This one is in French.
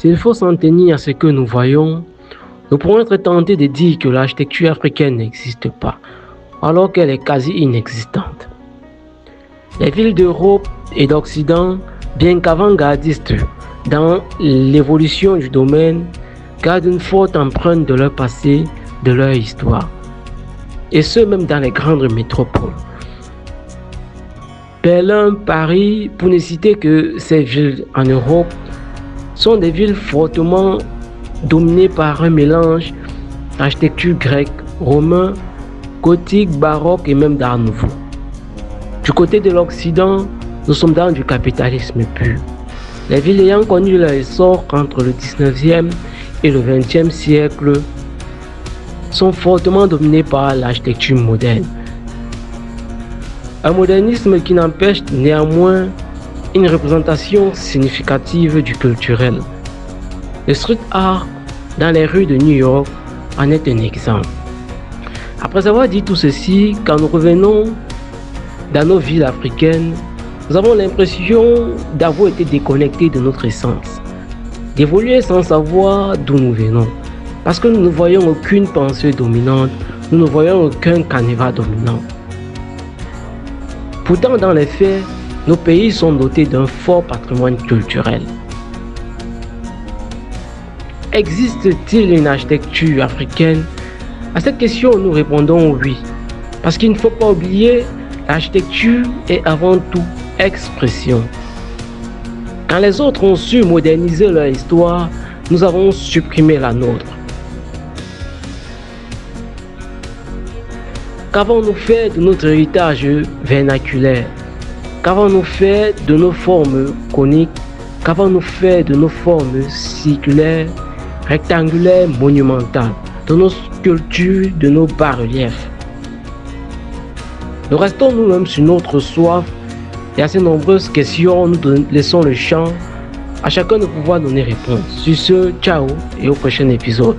S'il faut s'en tenir à ce que nous voyons, nous pourrons être tentés de dire que l'architecture africaine n'existe pas, alors qu'elle est quasi inexistante. Les villes d'Europe et d'Occident, bien qu'avant-gardistes dans l'évolution du domaine, gardent une forte empreinte de leur passé, de leur histoire. Et ce, même dans les grandes métropoles. Berlin, Paris, pour ne citer que ces villes en Europe, sont des villes fortement dominées par un mélange d'architecture grecque, romain, gothique, baroque et même d'art nouveau. Du côté de l'Occident, nous sommes dans du capitalisme pur. Les villes ayant connu leur essor entre le 19e et le 20e siècle sont fortement dominées par l'architecture moderne. Un modernisme qui n'empêche néanmoins une représentation significative du culturel. Le street art dans les rues de New York en est un exemple. Après avoir dit tout ceci, quand nous revenons dans nos villes africaines, nous avons l'impression d'avoir été déconnectés de notre essence, d'évoluer sans savoir d'où nous venons, parce que nous ne voyons aucune pensée dominante, nous ne voyons aucun canevas dominant. Pourtant, dans les faits, nos pays sont dotés d'un fort patrimoine culturel. Existe-t-il une architecture africaine? À cette question, nous répondons oui. Parce qu'il ne faut pas oublier, l'architecture est avant tout expression. Quand les autres ont su moderniser leur histoire, nous avons supprimé la nôtre. Qu'avons-nous fait de notre héritage vernaculaire? Qu'avons-nous fait de nos formes coniques? Qu'avons-nous fait de nos formes circulaires, rectangulaires, monumentales, de nos sculptures, de nos bas-reliefs? Nous restons nous-mêmes sur notre soif et à ces nombreuses questions, nous laissons le champ à chacun de pouvoir donner réponse. Sur ce, ciao et au prochain épisode.